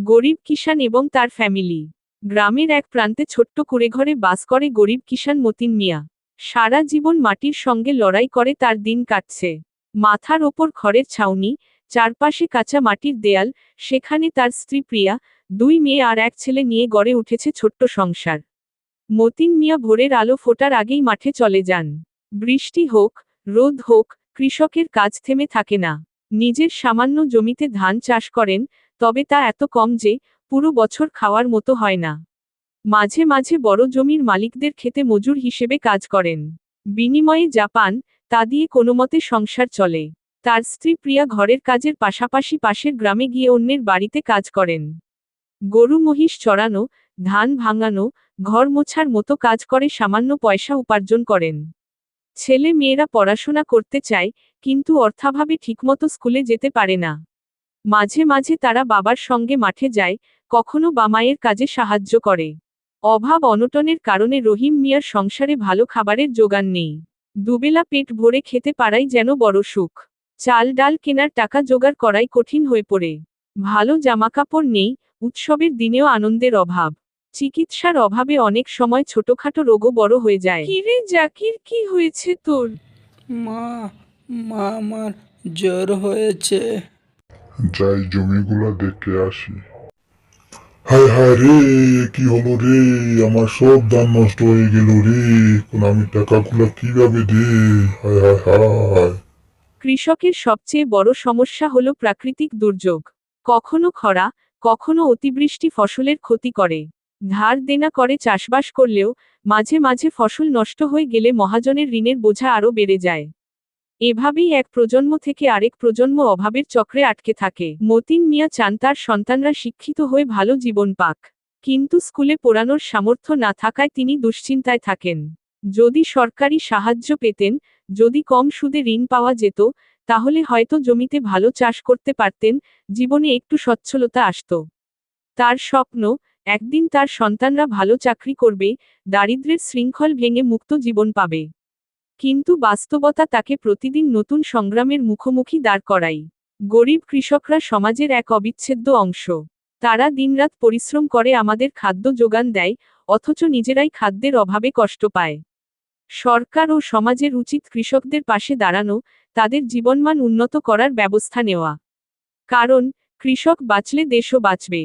গরিব কিষাণ এবং তার ফ্যামিলি। গ্রামের এক প্রান্তে ছোট্ট কুঁড়েঘরে বাস করে গরিব কিষাণ মতিন মিয়া। সারা জীবন মাটির সঙ্গে লড়াই করে তার দিন কাটছে। মাথার ওপর খড়ের ছাউনি, চারপাশে কাঁচা মাটির দেয়াল, সেখানে তার স্ত্রী প্রিয়া, 2 মেয়ে আর এক ছেলে নিয়ে গড়ে উঠেছে ছোট্ট সংসার। মতিন মিয়া ভোরের আলো ফোটার আগেই মাঠে চলে যান। বৃষ্টি হোক, রোদ হোক, কৃষকের কাজ থেমে থাকে না। নিজের সামান্য জমিতে ধান চাষ করেন, তবে তা এত কম যে পুরো বছর খাওয়ার মতো হয় না। মাঝে মাঝে বড় জমির মালিকদের খেতে মজুর হিসেবে কাজ করেন। বিনিময়ে যা পান, তা দিয়ে কোনোমতে সংসার চলে। তার স্ত্রী প্রিয়া ঘরের কাজের পাশাপাশি পাশের গ্রামে গিয়ে অন্যের বাড়িতে কাজ করেন। গরু মহিষ চড়ানো, ধান ভাঙানো, ঘর মোছার মতো কাজ করে সামান্য পয়সা উপার্জন করেন। ছেলে মেয়েরা পড়াশোনা করতে চায়, কিন্তু অর্থাভাবে ঠিকমতো স্কুলে যেতে পারে না। মাঝে মাঝে তারা বাবার সঙ্গে মাঠে যায়, কখনো বামায়ের কাজে সাহায্য করে। অভাব অনটনের কারণে রহিম মিয়ার সংসারে ভালো খাবারের জোগান নেই। দুবেলা পেট ভরে খেতে পারাই যেন বড় সুখ। চাল ডাল কেনার টাকা জোগাড় করাই কঠিন হয়ে পড়ে। ভালো জামাকাপড় নেই, উৎসবের দিনেও আনন্দের অভাব। চিকিৎসার অভাবে অনেক সময় ছোটখাটো রোগও বড় হয়ে যায়। কিরে জাকির, কি হয়েছে তোর? মা মা আমার জ্বর হয়েছে। যাই জমিগুলা দেখে আসি। হায় হায় রে, কি হলো রে? আমার সব ধান নষ্ট হয়ে গেল রে। এখন আমি টাকাগুলা কিভাবে দে? হায় হায় হায়। কৃষকের সবচেয়ে বড় সমস্যা হলো প্রাকৃতিক দুর্যোগ। কখনো খরা, কখনো অতিবৃষ্টি ফসলের ক্ষতি করে। ধার দেনা করে চাষবাস করলেও মাঝে মাঝে ফসল নষ্ট হয়ে গেলে মহাজনের ঋণের বোঝা আরও বেড়ে যায়। এভাবেই এক প্রজন্ম থেকে আরেক প্রজন্ম অভাবের চক্রে আটকে থাকে। মতিন মিয়া চান তার সন্তানরা শিক্ষিত হয়ে ভালো জীবন পাক। কিন্তু স্কুলে পড়ানোর সামর্থ্য না থাকায় তিনি দুশ্চিন্তায় থাকেন। যদি সরকারি সাহায্য পেতেন, যদি কম সুদে ঋণ পাওয়া যেত, তাহলে হয়তো জমিতে ভালো চাষ করতে পারতেন, জীবনে একটু সচ্ছলতা আসত। তার স্বপ্ন, একদিন তার সন্তানরা ভালো চাকরি করবে, দারিদ্র্যের শৃঙ্খল ভেঙে মুক্ত জীবন পাবে। কিন্তু বাস্তবতা তাকে প্রতিদিন নতুন সংগ্রামের মুখোমুখি দাঁড় করায়। গরিব কৃষকরা সমাজের এক অবিচ্ছেদ্য অংশ। তারা দিনরাত পরিশ্রম করে আমাদের খাদ্য যোগান দেয়, অথচ নিজেরাই খাদ্যের অভাবে কষ্ট পায়। সরকার ও সমাজের উচিত কৃষকদের পাশে দাঁড়ানো, তাদের জীবনমান উন্নত করার ব্যবস্থা নেওয়া। কারণ, কৃষক বাঁচলে দেশও বাঁচবে।